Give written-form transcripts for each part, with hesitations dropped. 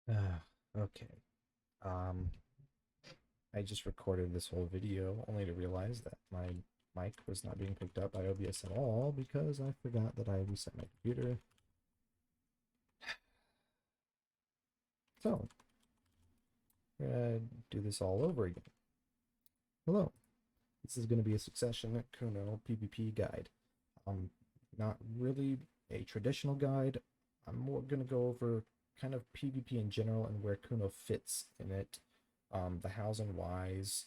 Okay. Um, I just recorded this whole video only to realize that my mic was not being picked up by OBS at all because I forgot that I reset my computer. So, we're gonna do this all over again. Hello. This is going to be a succession Kuno PVP guide. Not really a traditional guide. I'm more going to go over kind of PvP in general and where Kuno fits in it. The hows and whys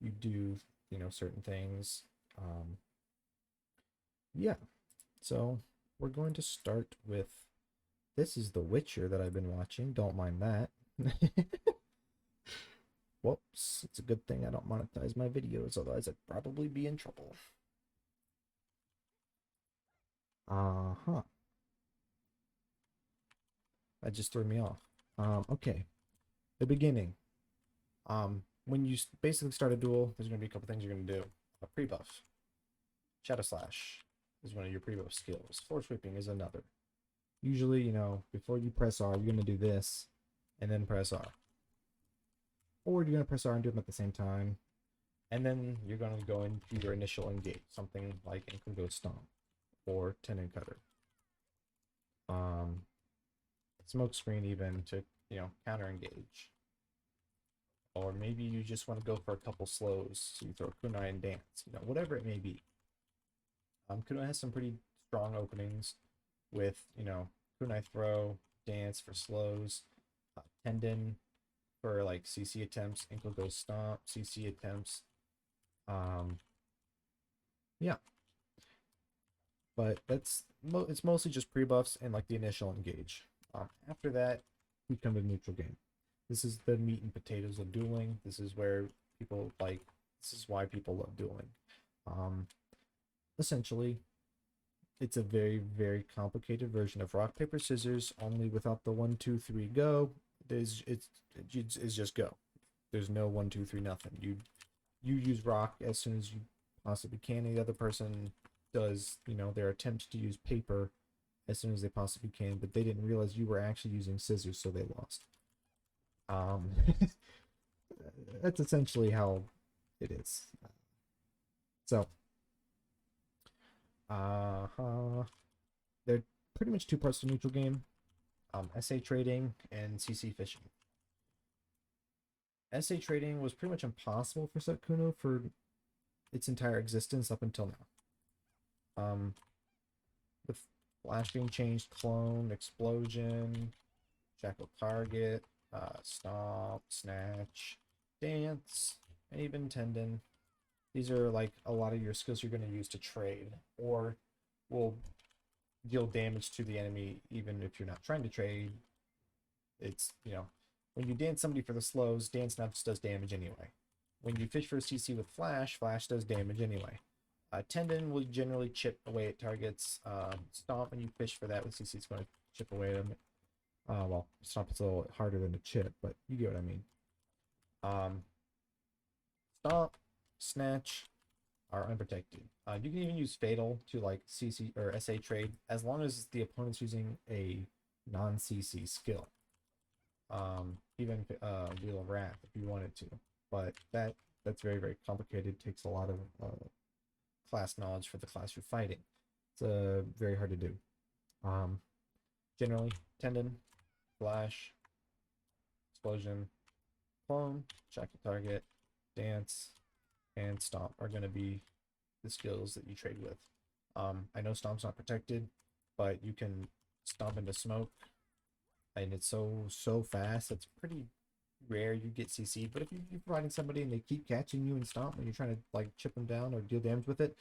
you do, certain things. Um, yeah, so we're going to start with this is The Witcher that I've been watching. Don't mind that. Whoops, it's a good thing I don't monetize my videos, otherwise I'd probably be in trouble. Uh-huh. That just threw me off. Okay. The beginning. When you basically start a duel, there's going to be a couple things you're going to do. A pre-buff. Shadow Slash is one of your pre-buff skills. Floor Sweeping is another. Usually, before you press R, you're going to do this, and then press R. Or you're going to press R and do them at the same time. And then you're going to go into your initial engage. Something like Include Stomp or Tendon Cutter. Smoke Screen even to, counter engage. Or maybe you just want to go for a couple slows, so you throw kunai and dance, whatever it may be. Kunai has some pretty strong openings with, kunai throw, dance for slows, tendon for like CC attempts, ankle go stomp, CC attempts. Um, yeah, but it's mostly just pre-buffs and like the initial engage. After that, we come to neutral game. This is the meat and potatoes of dueling. This is where people like. This is why people love dueling. Um, Essentially, it's a very very complicated version of rock paper scissors, only without the 1 2 3 go. It's just go. There's no 1 2 3 nothing. You use rock as soon as you possibly can. The other person does, their attempt to use paper as soon as they possibly can, but they didn't realize you were actually using scissors, so they lost. Um, that's essentially how it is. So, they're pretty much two parts to neutral game. SA trading and CC fishing. SA trading was pretty much impossible for Set Kuno for its entire existence up until now. With Flash being changed, clone, explosion, shackle target, stomp, snatch, dance, and even tendon. These are like a lot of your skills you're going to use to trade or will deal damage to the enemy even if you're not trying to trade. It's, when you dance somebody for the slows, dance now just does damage anyway. When you fish for a CC with flash, flash does damage anyway. Tendon will generally chip away at targets. Stomp, when you fish for that with CC, it's going to chip away at them. Well, Stomp is a little harder than a chip, but you get what I mean. Um, Stomp, Snatch are unprotected. You can even use Fatal to like CC or SA trade as long as the opponent's using a non-CC skill. Even Wheel of Wrath if you wanted to, but that's very very complicated. Takes a lot of class knowledge for the class you're fighting. It's very hard to do. Um, Generally, Tendon, Flash, Explosion, Clone, Check the Target, Dance, and Stomp are going to be the skills that you trade with. I know Stomp's not protected, but you can stomp into smoke, and it's so fast. It's pretty rare you get CC. But if you're fighting somebody and they keep catching you and stomp when you're trying to like chip them down or deal damage with it,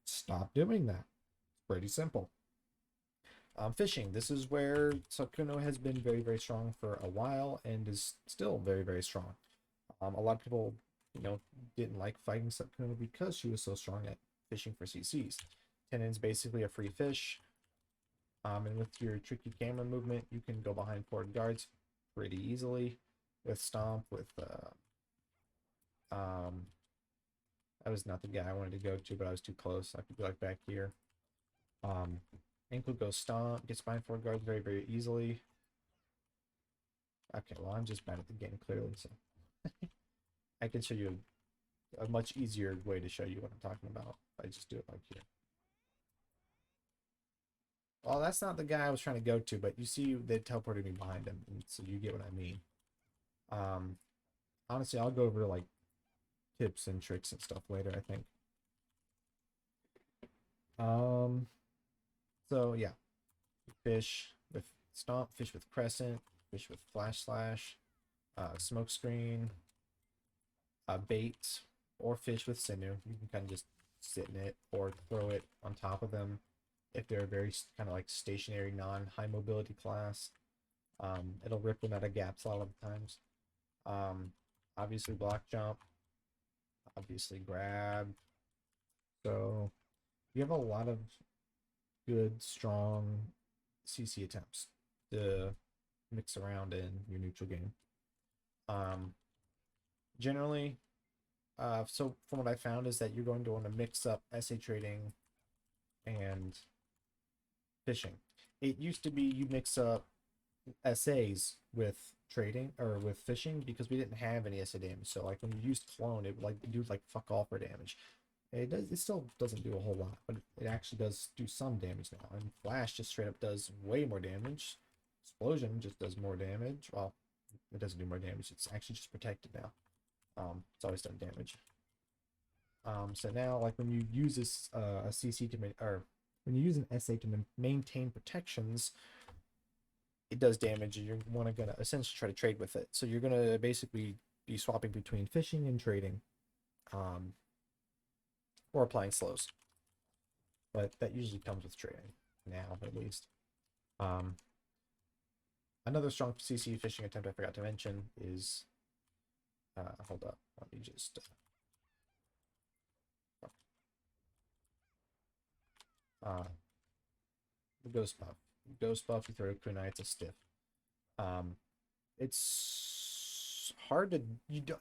stop doing that. It's pretty simple. Fishing. This is where Sakuno has been very very strong for a while and is still very very strong. A lot of people, didn't like fighting Sakuno because she was so strong at fishing for CCs. Tenon's basically a free fish. And with your tricky camera movement, you can go behind forward guards pretty easily. With Stomp, with um, that was not the guy I wanted to go to, but I was too close. I could be like back here. Ankle goes Stomp, gets behind forward guards very very easily. Okay, well, I'm just bad at the game, clearly, so I can show you a much easier way to show you what I'm talking about. I just do it like here. Well, that's not the guy I was trying to go to, but you see they teleported me behind him, and so you get what I mean. Um, honestly, I'll go over like tips and tricks and stuff later, I think. Um, so yeah, fish with stomp, fish with crescent, fish with flash slash, smoke screen, bait, or fish with sinew. You can kind of just sit in it or throw it on top of them if they're a very kind of like stationary, non-high mobility class. It'll rip them out of gaps a lot of the times. Obviously block jump, obviously grab. So you have a lot of good, strong CC attempts to mix around in your neutral game. Generally, so from what I found is that you're going to want to mix up SA trading and fishing. It used to be you mix up SAs with trading or with fishing because we didn't have any SA damage. So like when you used clone, it would like do like fuck all for damage. It still doesn't do a whole lot, but it actually does do some damage now. And flash just straight up does way more damage. Explosion just does more damage. Well, it doesn't do more damage. It's actually just protected now. It's always done damage. So now, like when you use this a CC to or when you use an SA to maintain protections, it does damage, and you're gonna essentially try to trade with it. So you're gonna basically be swapping between fishing and trading, or applying slows. But that usually comes with trading now, at least. Another strong CC fishing attempt I forgot to mention is hold up, let me just the ghost buff. Ghost buff, you throw kunai, it's a stiff. It's hard to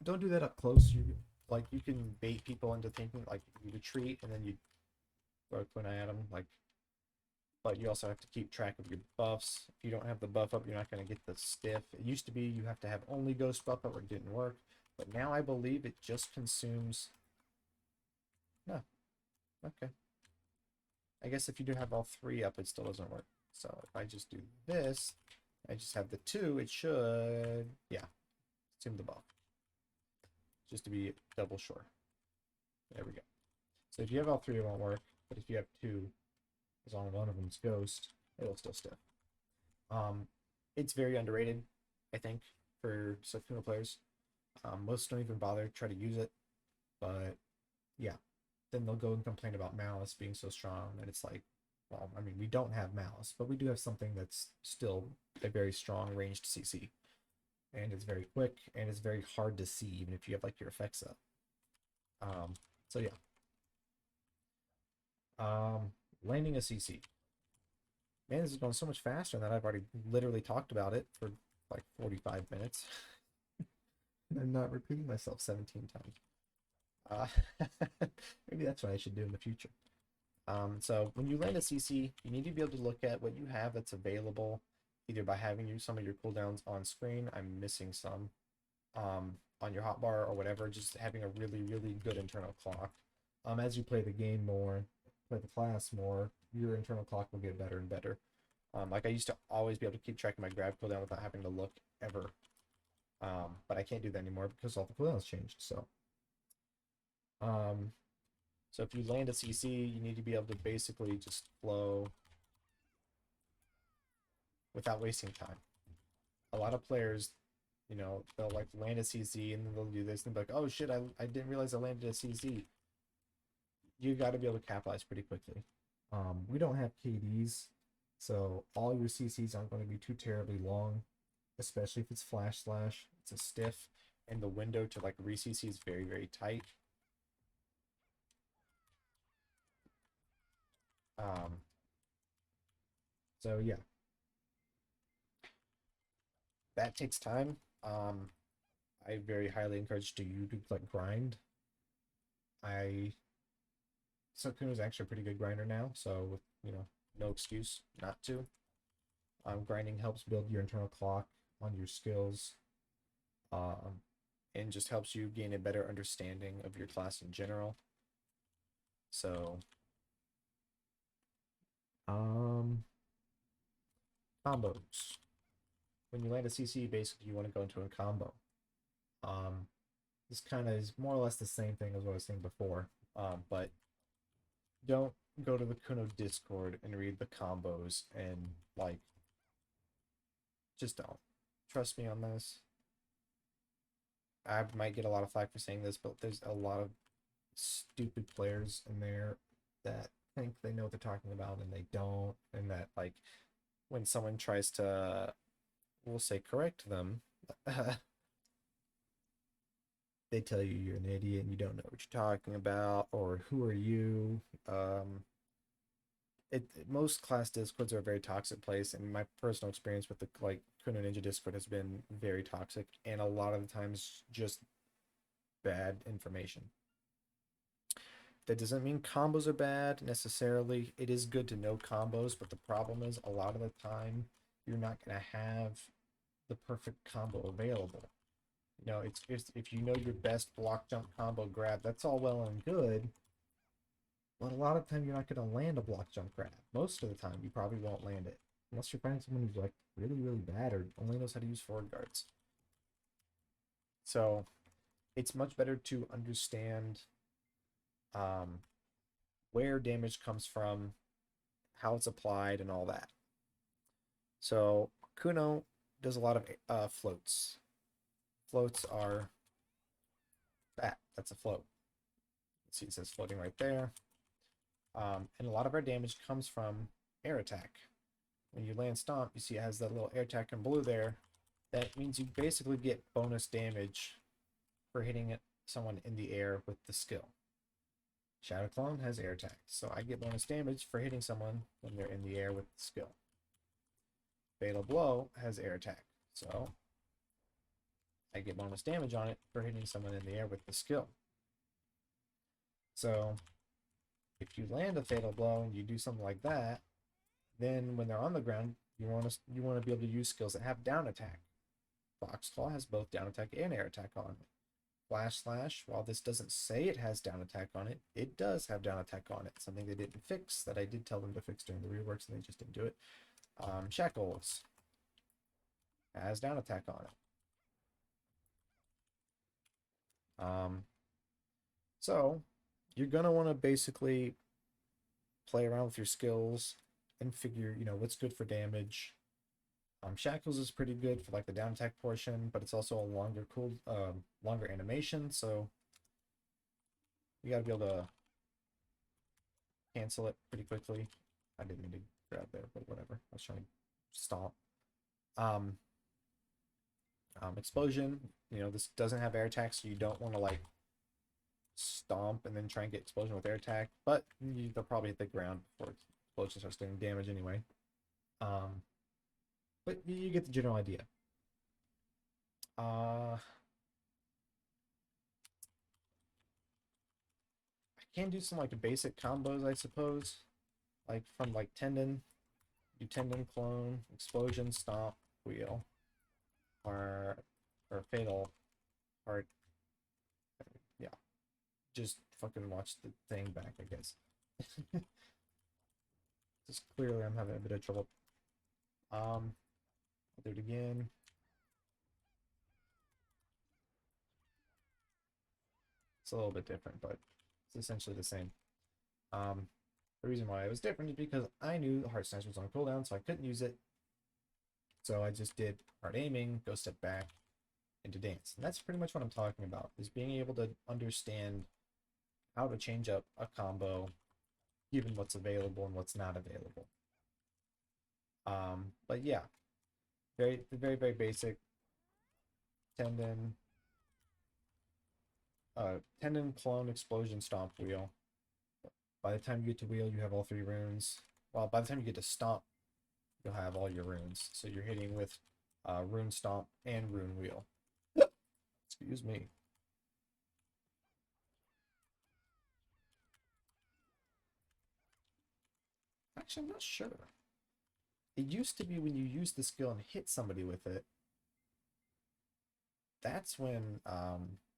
don't do that up close. You like you can bait people into thinking like you retreat and then you throw kunai at them, like, but you also have to keep track of your buffs. If you don't have the buff up, you're not going to get the stiff. It used to be you have to have only ghost buff up or it didn't work, but now I believe it just consumes. No, okay. I guess if you do have all three up, it still doesn't work. So if I just do this, I just have the two, it should, yeah, consume the buff. Just to be double sure. There we go. So if you have all three, it won't work. But if you have two, as long as one of them's ghost, it'll still stiff. It's very underrated, I think, for Kuno players. Most don't even bother to try to use it. But yeah, then they'll go and complain about Malice being so strong. And it's like, well, I mean, we don't have Malice, but we do have something that's still a very strong ranged CC. And it's very quick, and it's very hard to see, even if you have like your effects up. So yeah. Landing a CC. Man, this is going so much faster than I've already literally talked about it for like 45 minutes. I'm not repeating myself 17 times. Maybe that's what I should do in the future. So when you land a CC, you need to be able to look at what you have that's available, either by having some of your cooldowns on screen. I'm missing some on your hotbar or whatever, just having a really, really good internal clock. As you play the game more, play the class more, your internal clock will get better and better. Like I used to always be able to keep track of my grab cooldown without having to look ever. But I can't do that anymore because all the cooldowns changed. So if you land a CC, you need to be able to basically just flow without wasting time. A lot of players, you know, they'll like land a CC and then they'll do this and be like, oh shit, I didn't realize I landed a CC. You got to be able to capitalize pretty quickly. We don't have KDs, so all your CCs aren't going to be too terribly long, especially if it's flash slash. It's a stiff, and the window to like re-CC is very, very tight. So yeah, that takes time. I very highly encourage you to like grind. Kuno is actually a pretty good grinder now, so with no excuse not to. Grinding helps build your internal clock. on your skills, and just helps you gain a better understanding of your class in general. So, combos. When you land a CC, basically you want to go into a combo. This kind of is more or less the same thing as what I was saying before, but don't go to the Kuno Discord and read the combos and like, just don't. Trust me on this. I might get a lot of flack for saying this, but there's a lot of stupid players in there that think they know what they're talking about and they don't, and that like when someone tries to, we'll say, correct them, they tell you you're an idiot and you don't know what you're talking about, or who are you. Most class discords are a very toxic place, and my personal experience with the like Kuno Ninja Discord has been very toxic, and a lot of the times just bad information. That doesn't mean combos are bad necessarily. It is good to know combos, but the problem is a lot of the time you're not going to have the perfect combo available. You know, it's if you know your best block jump combo grab, that's all well and good, but a lot of the time you're not going to land a block jump grab. Most of the time you probably won't land it unless you're finding someone who's like really, really bad or only knows how to use forward guards. So it's much better to understand where damage comes from, how it's applied, and all that. So Kuno does a lot of floats. Floats are that. That's a float. Let's see, it says floating right there. And a lot of our damage comes from air attack. When you land stomp, you see it has that little air attack in blue there. That means you basically get bonus damage for hitting someone in the air with the skill. Shadow Clone has air attack, so I get bonus damage for hitting someone when they're in the air with the skill. Fatal Blow has air attack, so I get bonus damage on it for hitting someone in the air with the skill. So if you land a Fatal Blow and you do something like that, then when they're on the ground, you want to be able to use skills that have down attack. Fox Claw has both down attack and air attack on it. Flash Slash, while this doesn't say it has down attack on it, it does have down attack on it. Something they didn't fix that I did tell them to fix during the reworks and they just didn't do it. Shackles has down attack on it. So you're gonna want to basically play around with your skills and figure, you know, what's good for damage. Shackles is pretty good for like the down attack portion, but it's also a longer animation, so you gotta be able to cancel it pretty quickly. I didn't mean to grab there, but whatever. I was trying to stomp. Explosion, you know, this doesn't have air attack, so you don't want to like stomp and then try and get explosion with air attack, but they'll probably hit the ground before explosion starts doing damage anyway. But you get the general idea. I can do some like basic combos, I suppose, like from like tendon, do tendon, clone, explosion, stomp, wheel, or fatal, or yeah, just fucking watch the thing back, I guess. Just clearly I'm having a bit of trouble. I'll do it again. It's a little bit different, but it's essentially the same. The reason why it was different is because I knew the Heart Snatch was on cooldown, so I couldn't use it. So I just did hard aiming, go step back, into dance. And that's pretty much what I'm talking about, is being able to understand how to change up a combo, given what's available and what's not available. But yeah, very, very, very basic. Tendon, clone, explosion, stomp, wheel. By the time you get to wheel, you have all 3 runes. Well, by the time you get to stomp, you'll have all your runes. So you're hitting with rune stomp and rune wheel. Excuse me. Actually, I'm not sure. It used to be when you use the skill and hit somebody with it, that's when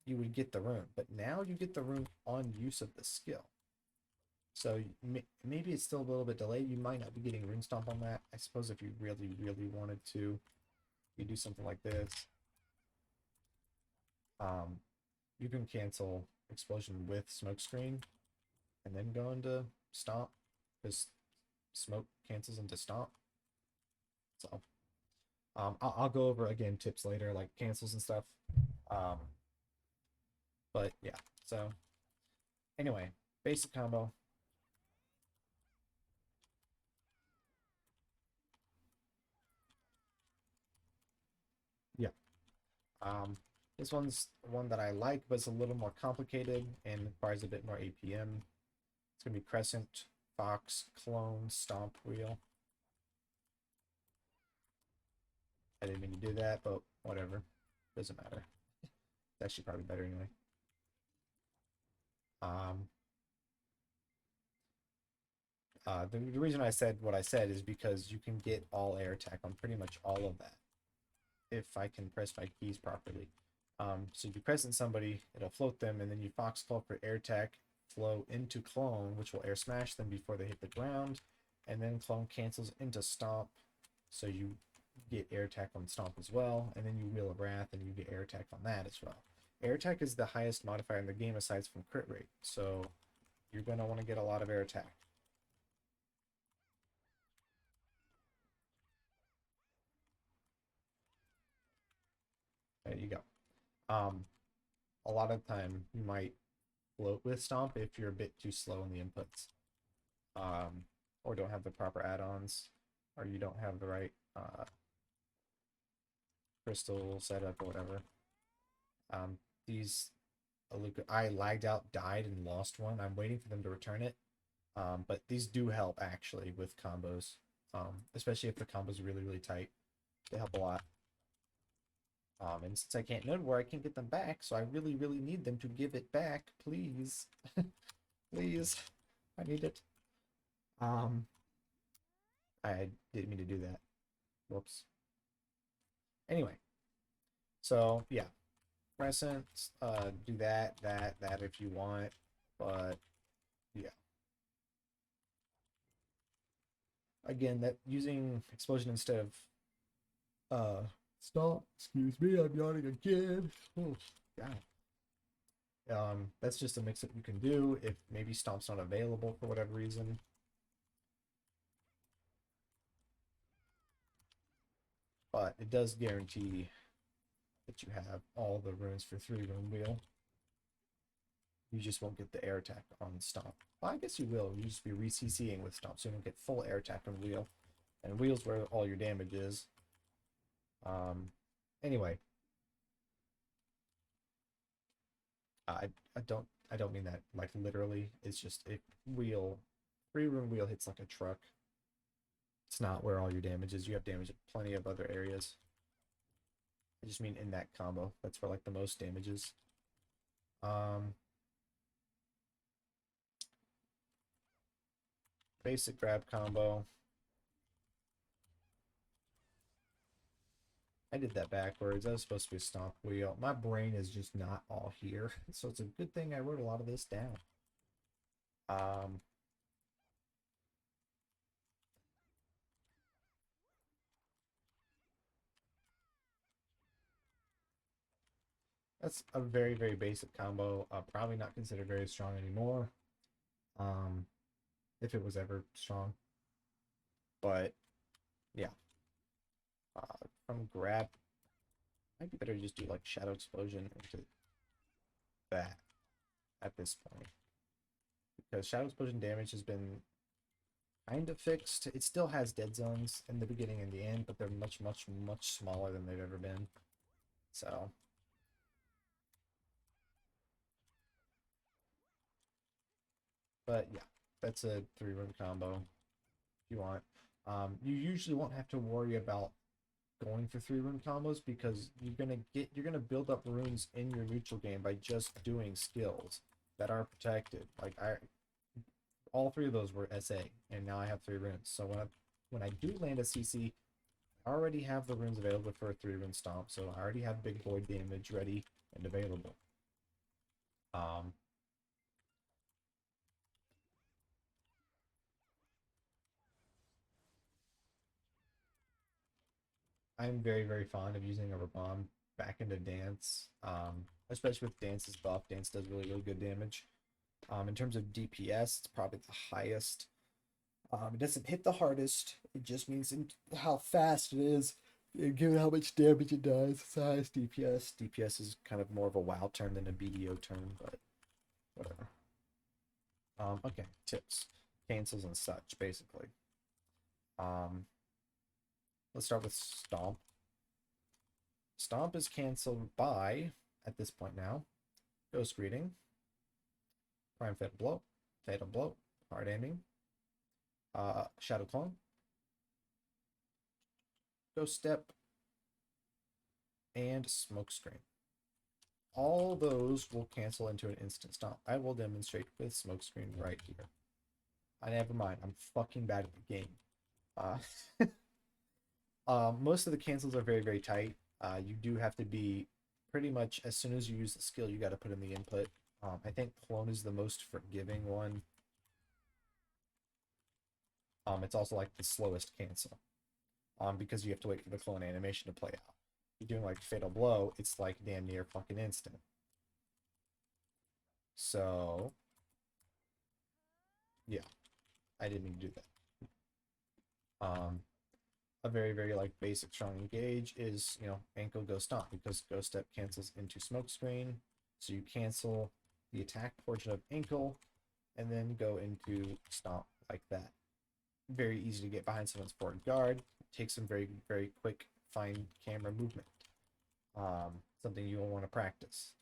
you would get the rune. But now you get the rune on use of the skill. So maybe it's still a little bit delayed. You might not be getting rune stomp on that. I suppose if you really, really wanted to, you do something like this. You can cancel explosion with smoke screen and then go into stomp, because smoke cancels into stomp. So I'll go over again tips later, like cancels and stuff. But yeah, so anyway, basic combo. Yeah. This one's one that I like, but it's a little more complicated and requires a bit more APM. It's gonna be Crescent, Fox, Clone, Stomp, Wheel. I didn't mean to do that, but whatever. Doesn't matter. It's actually probably better anyway. The reason I said what I said is because you can get all air attack on pretty much all of that if I can press my keys properly. So if you Crescent somebody, it'll float them, and then you Fox Call for air attack, flow into Clone, which will air smash them before they hit the ground, and then Clone cancels into Stomp, so you get air attack on Stomp as well, and then you Wheel of Wrath, and you get air attack on that as well. Air attack is the highest modifier in the game aside from crit rate, so you're going to want to get a lot of air attack. There you go. A lot of the time you might float with Stomp if you're a bit too slow in the inputs, or don't have the proper add-ons, or you don't have the right crystal setup or whatever. These I lagged out, died, and lost one. I'm waiting for them to return it. But these do help actually with combos, especially if the combo's really, really tight. They help a lot. And since I can't node where I can't get them back, so I really, really need them to give it back, please. Please. I need it. I didn't mean to do that. Whoops. Anyway. So, yeah. Crescent, do that if you want. But, yeah. Again, that using explosion instead of stop, excuse me, I'm yawning again. Oh, God. That's just a mix that you can do if maybe Stomp's not available for whatever reason. But it does guarantee that you have all the runes for 3-rune wheel. You just won't get the air attack on Stomp. Well, I guess you will. You just be re-CCing with Stomp, so you don't get full air attack on wheel. And wheel's where all your damage is. Anyway. I don't mean that like literally. It's just if wheel 3-rune wheel hits like a truck. It's not where all your damage is. You have damage at plenty of other areas. I just mean in that combo. That's where like the most damage is. Basic grab combo. I did that backwards. That was supposed to be a stomp wheel. My brain is just not all here. So it's a good thing I wrote a lot of this down. That's a very, very basic combo. Probably not considered very strong anymore. If it was ever strong. But yeah. From grab, might be better to just do like Shadow Explosion into that at this point. Because Shadow Explosion damage has been kind of fixed. It still has dead zones in the beginning and the end, but they're much, much, much smaller than they've ever been. So but yeah, that's a 3-rune combo if you want. You usually won't have to worry about going for 3-rune combos because you're gonna build up runes in your neutral game by just doing skills that are protected. Like all 3 of those were SA, and now I have 3 runes. So when I do land a CC, I already have the runes available for a 3-rune stomp, so I already have big void damage ready and available. I'm very, very fond of using a bomb back into dance, especially with dance's buff. Dance does really, really good damage. In terms of DPS, it's probably the highest. It doesn't hit the hardest. It just means how fast it is. Given how much damage it does, it's the highest DPS. DPS is kind of more of a WoW term than a BDO term, but whatever. Okay, tips, cancels and such, basically. Let's start with Stomp. Stomp is canceled by, at this point now, Ghost Greeting, Prime Fatal Blow, Hard Aiming, Shadow Clone, Ghost Step, and Smokescreen. All those will cancel into an instant stomp. I will demonstrate with Smokescreen right here. Never mind, I'm fucking bad at the game. Most of the cancels are very, very tight. You do have to be pretty much, as soon as you use the skill, you got to put in the input. I think Clone is the most forgiving one. It's also like the slowest cancel. Because you have to wait for the clone animation to play out. You're doing like Fatal Blow, it's like damn near fucking instant. So, yeah, I didn't mean to do that. A very, very like basic strong engage is, you know, ankle go stomp, because Ghost Step cancels into Smokescreen. So you cancel the attack portion of ankle and then go into stomp like that. Very easy to get behind someone's forward guard. Takes some very, very quick fine camera movement. Something you will want to practice.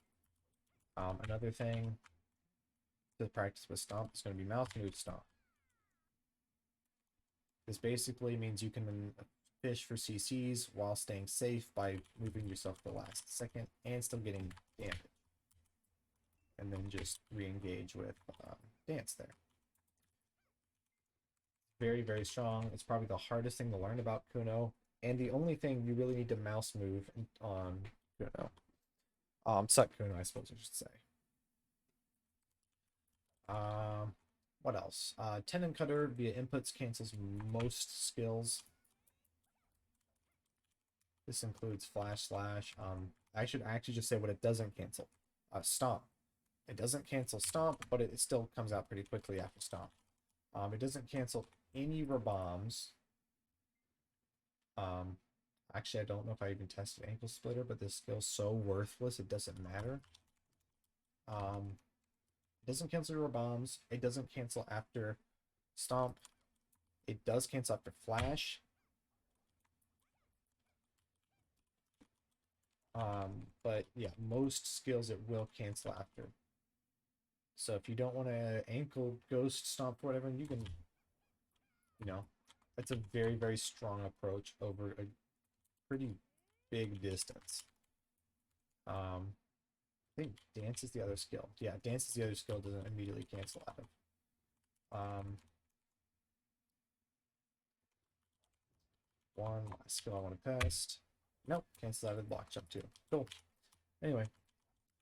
Another thing to practice with stomp is going to be mouth move stomp. This basically means you can fish for CCs while staying safe by moving yourself the last second and still getting damage. And then just re-engage with dance there. Very, very strong. It's probably the hardest thing to learn about Kuno, and the only thing you really need to mouse move on Kuno. Suck Kuno, I suppose I should say. What else? Tendon Cutter via inputs cancels most skills. This includes Flash Slash. I should actually just say what it doesn't cancel. Stomp. It doesn't cancel Stomp, but it still comes out pretty quickly after Stomp. It doesn't cancel any rebombs. Actually, I don't know if I even tested Ankle Splitter, but this skill's so worthless it doesn't matter. It doesn't cancel your bombs. It doesn't cancel after Stomp. It does cancel after Flash. But yeah, most skills it will cancel after. So if you don't want to ankle, ghost, stomp, whatever, you can, you know, that's a very, very strong approach over a pretty big distance. I think dance is the other skill. Yeah, dance is the other skill, doesn't immediately cancel out of. One last skill I want to test. Nope, cancels out of the block jump too. Cool. Anyway,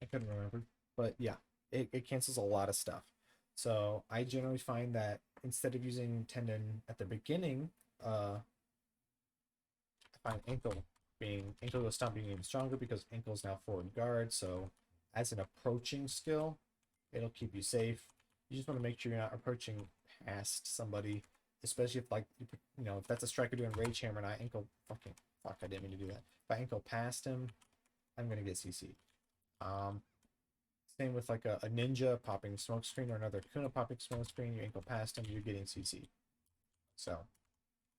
I couldn't remember. But yeah, it cancels a lot of stuff. So I generally find that instead of using tendon at the beginning, I find ankle go stomp being even stronger, because ankle is now forward guard. So as an approaching skill, it'll keep you safe. You just want to make sure you're not approaching past somebody, especially if, like, you know, if that's a striker doing rage hammer and I ankle fucking fuck, I didn't mean to do that. If I ankle past him, I'm gonna get CC'd. Same with like a ninja popping smoke screen or another Kuno popping smoke screen. You ankle past him, you're getting CC'd. So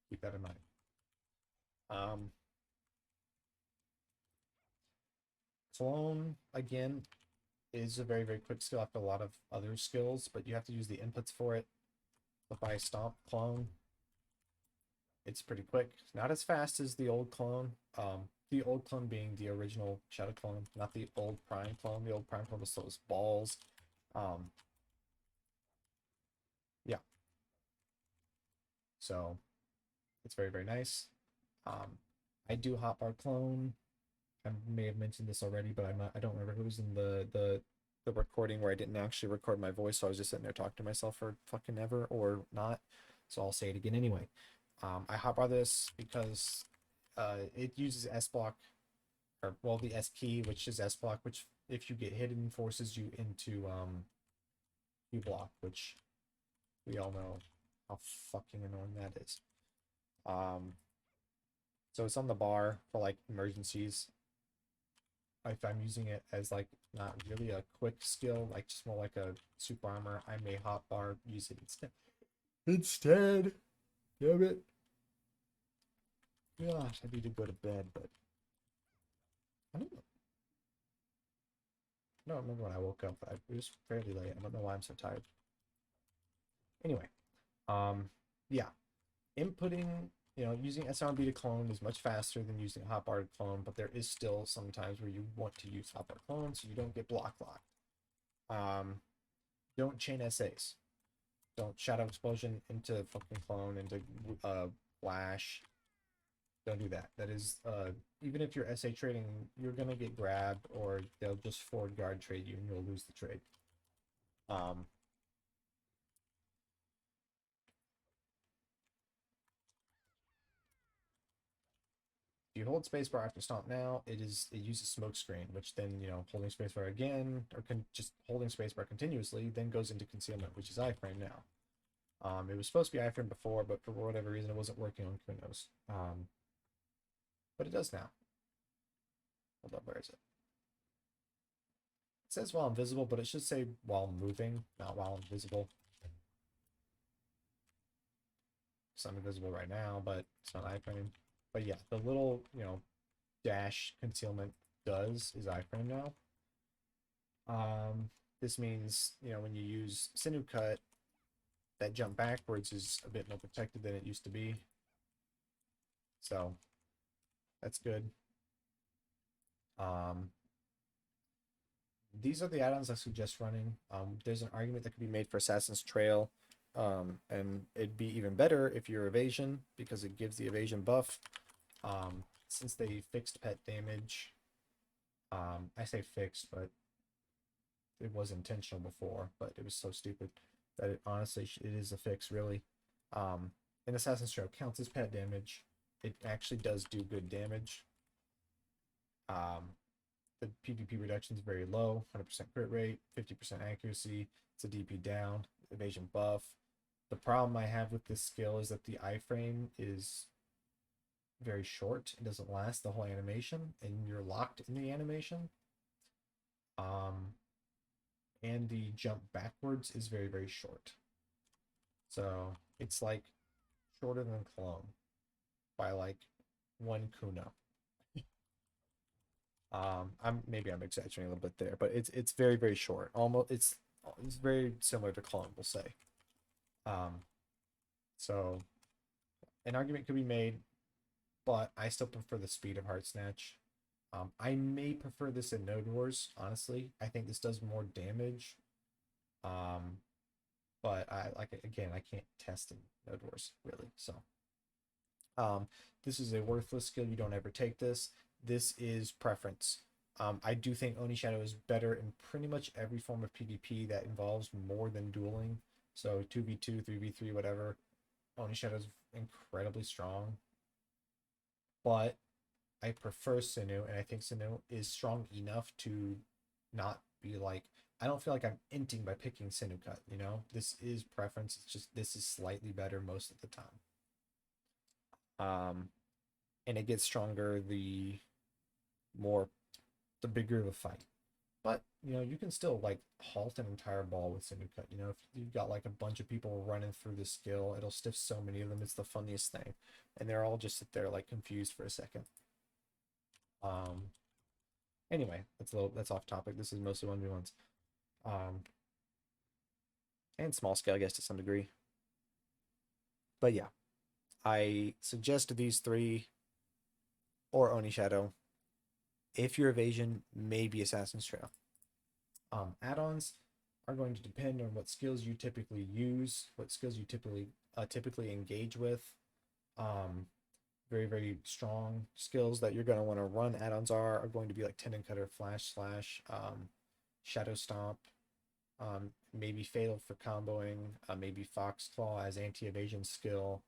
keep that in mind. Clone again is a very, very quick skill after a lot of other skills, but you have to use the inputs for it. If I stomp clone, it's pretty quick. Not as fast as the old clone. The old clone being the original Shadow clone, not the old Prime clone. The old Prime clone was those balls. Yeah. So it's very, very nice. I do hotbar clone. I may have mentioned this already, but I don't remember who was in the recording where I didn't actually record my voice, so I was just sitting there talking to myself for fucking ever or not. So I'll say it again anyway. I hotbar this because it uses S block, or well, the S key, which is S block, which if you get hidden forces you into Q block, which we all know how fucking annoying that is. So it's on the bar for like emergencies. If I'm using it as like not really a quick skill, like just more like a super armor, I may hotbar use it instead. Damn it. Gosh, I need to go to bed, but I don't know. I don't remember when I woke up. It was fairly late. I don't know why I'm so tired. Anyway, yeah, inputting, using SRB to clone is much faster than using hotbar to clone, but there is still some times where you want to use hotbar clone so you don't get block locked. Don't chain SAs. Don't shadow explosion into fucking clone, into flash. Don't do that. That is, even if you're SA trading, you're gonna get grabbed, or they'll just forward guard trade you and you'll lose the trade. If you hold spacebar after stomp now, it uses smoke screen, which then holding spacebar again, or just holding spacebar continuously, then goes into concealment, which is iframe now. It was supposed to be iframe before, but for whatever reason, it wasn't working on Kuno's. But it does now. Hold up, where is it? It says while invisible, but it should say while moving, not while invisible. So I'm invisible right now, but it's not iframe. But yeah, the little, dash concealment is iframe now. This means, when you use sinew cut, that jump backwards is a bit more protected than it used to be. So that's good. These are the add-ons I suggest running. There's an argument that could be made for Assassin's Trail, and it'd be even better if you're evasion, because it gives the evasion buff. Since they fixed pet damage, I say fixed, but it was intentional before, but it was so stupid that it honestly it is a fix, really. And Assassin's Trail counts as pet damage. It actually does do good damage. The PvP reduction is very low, 100% crit rate, 50% accuracy. It's a DP down, evasion buff. The problem I have with this skill is that the iframe is very short. It doesn't last the whole animation, and you're locked in the animation. And the jump backwards is very, very short. So it's like shorter than clone by like one Kuno. Maybe I'm exaggerating a little bit there, but it's very, very short. Almost it's very similar to clone, we'll say. So an argument could be made, but I still prefer the speed of Heart Snatch. I may prefer this in Node Wars, honestly. I think this does more damage. But I can't test in Node Wars, really. So this is a worthless skill. You don't ever take this. This is preference. I do think Oni Shadow is better in pretty much every form of PvP that involves more than dueling. So 2v2, 3v3, whatever. Oni Shadow is incredibly strong. But I prefer Sinew, and I think Sinew is strong enough to not be like, I don't feel like I'm inting by picking Sinew Cut, This is preference. It's just this is slightly better most of the time. And it gets stronger the bigger the fight. But you can still like halt an entire ball with Sinew Cut. If you've got like a bunch of people running through the skill, it'll stiff so many of them. It's the funniest thing. And they're all just sit there like confused for a second. Anyway, that's off topic. This is mostly 1v1s. And small scale, I guess, to some degree. But yeah, I suggest these three or Oni Shadow. If your evasion, maybe Assassin's Trail. Add-ons are going to depend on what skills you typically use, what skills you typically engage with. very, very strong skills that you're going to want to run add-ons are going to be like Tendon Cutter, Flash Slash, Shadow Stomp, maybe Fatal for comboing, maybe Fox Claw as anti-evasion skill,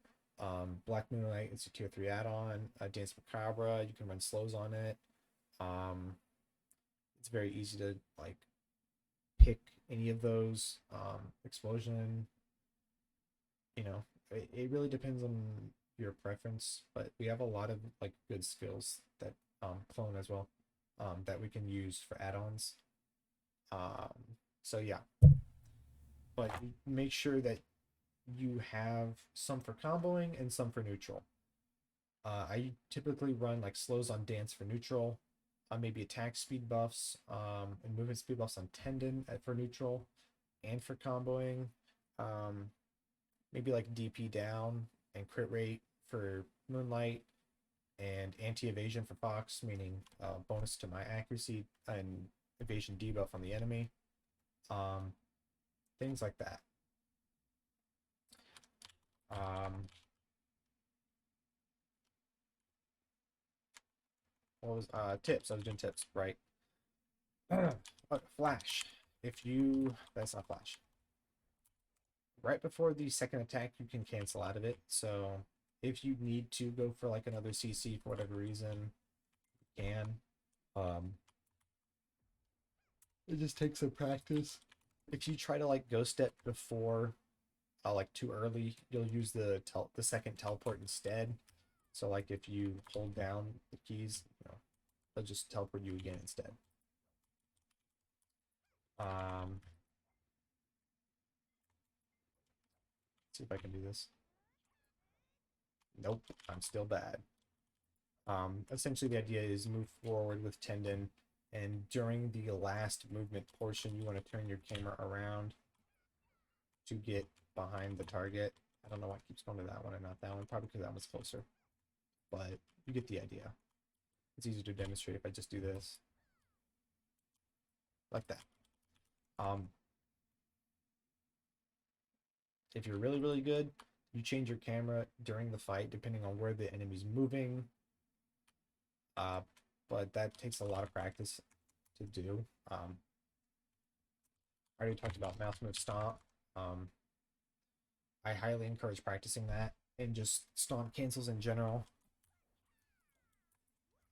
Black Moonlight, it's a tier 3 add-on, Dance Macabre, you can run slows on it. It's very easy to like pick any of those. Explosion, you know, it really depends on your preference, but we have a lot of like good skills that clone as well, that we can use for add-ons. So yeah, but make sure that you have some for comboing and some for neutral. I typically run like slows on dance for neutral, maybe attack speed buffs, and movement speed buffs on tendon for neutral, and for comboing, maybe like DP down and crit rate for moonlight, and anti-evasion for Fox, meaning bonus to my accuracy and evasion debuff on the enemy. Things like that. What was tips? I was doing tips, right? Flash. If you, that's not flash. Right before the second attack, you can cancel out of it. So if you need to go for like another CC for whatever reason, you can. It just takes some practice. If you try to like go step before, like too early, you'll use the second teleport instead. So like if you hold down the keys, you know, they'll just teleport you again instead. See if I can do this. Nope, I'm still bad. Essentially the idea is move forward with tendon, and during the last movement portion, you want to turn your camera around to get behind the target. I don't know why it keeps going to that one and not that one, probably because that one's closer, but you get the idea. It's easier to demonstrate if I just do this like that. If you're really, really good, you change your camera during the fight depending on where the enemy's moving. But that takes a lot of practice to do. I already talked about mouse move stomp. I highly encourage practicing that, and just stomp cancels in general.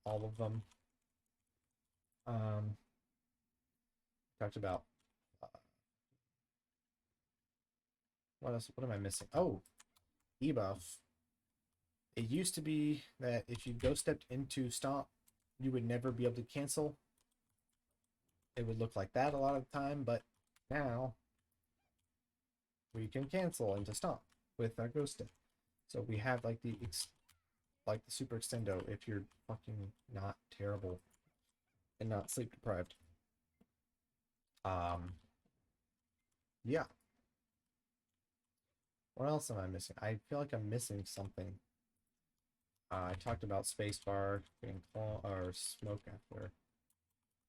All of them. Talked about what else? What am I missing? Oh, debuff. It used to be that if you go stepped into stomp, you would never be able to cancel. It would look like that a lot of the time, but now we can cancel into stomp with our ghost step. So we have like the super extendo if you're fucking not terrible and not sleep deprived. Yeah. What else am I missing? I feel like I'm missing something. I talked about spacebar, getting claw or smoke after.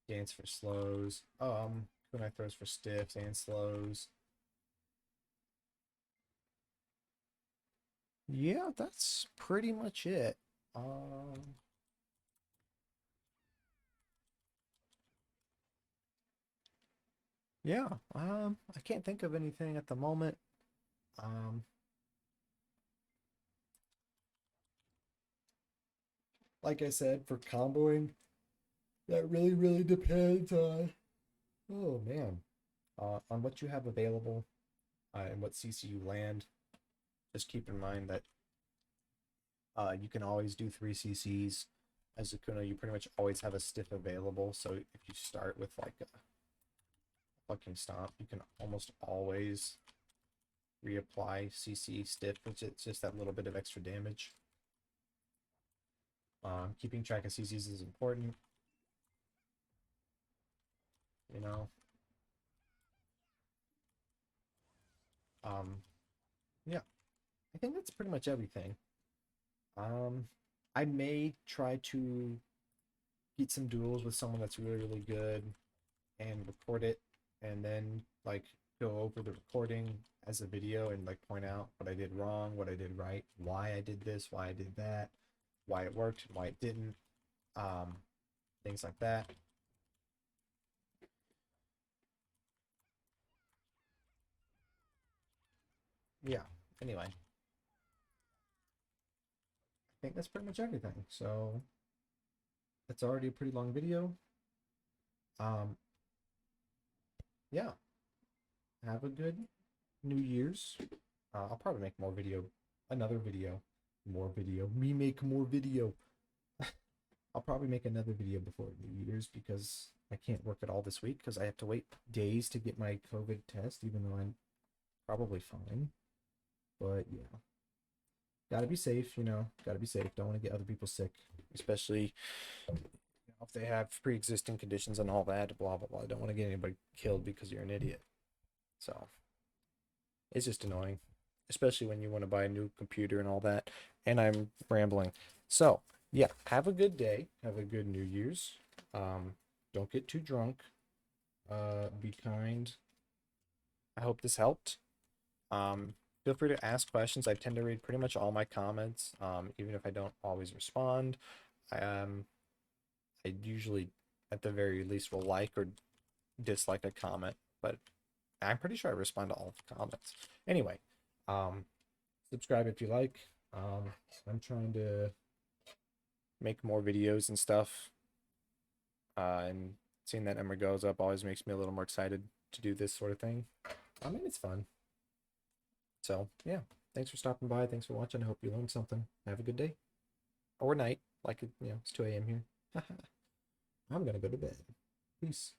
Dance for slows. Kunai throws for stiffs and slows. Yeah, that's pretty much it. Yeah, I can't think of anything at the moment. Like I said, for comboing, that really, really depends on, oh man, on what you have available, and what CC you land. Just keep in mind that you can always do 3 CCs. As a Kuno, you pretty much always have a stiff available, so if you start with like a fucking stomp, you can almost always reapply CC stiff, which it's just that little bit of extra damage. Keeping track of CCs is important, you know. Yeah, I think that's pretty much everything. I may try to get some duels with someone that's really, really good and record it, and then like go over the recording as a video and like point out what I did wrong, what I did right, why I did this, why I did that. why it worked and why it didn't, things like that. Yeah, anyway, I think that's pretty much everything. So it's already a pretty long video. Yeah, have a good New Year's. I'll probably make another video, more video, me make more video. I'll probably make another video before New Year's because I can't work at all this week because I have to wait days to get my COVID test, even though I'm probably fine. But yeah, gotta be safe, gotta be safe. Don't want to get other people sick, especially if they have pre-existing conditions and all that, blah, blah, blah. I don't want to get anybody killed because you're an idiot. So it's just annoying, especially when you want to buy a new computer and all that. And I'm rambling. So yeah, have a good day. Have a good New Year's. Don't get too drunk. Be kind. I hope this helped. Feel free to ask questions. I tend to read pretty much all my comments, even if I don't always respond. I usually, at the very least, will like or dislike a comment, but I'm pretty sure I respond to all the comments. Anyway, subscribe if you like. I'm trying to make more videos and stuff. And seeing that number goes up always makes me a little more excited to do this sort of thing. I mean, it's fun. So, yeah. Thanks for stopping by. Thanks for watching. I hope you learned something. Have a good day. Or night. Like, it's 2 a.m. here. I'm gonna go to bed. Peace.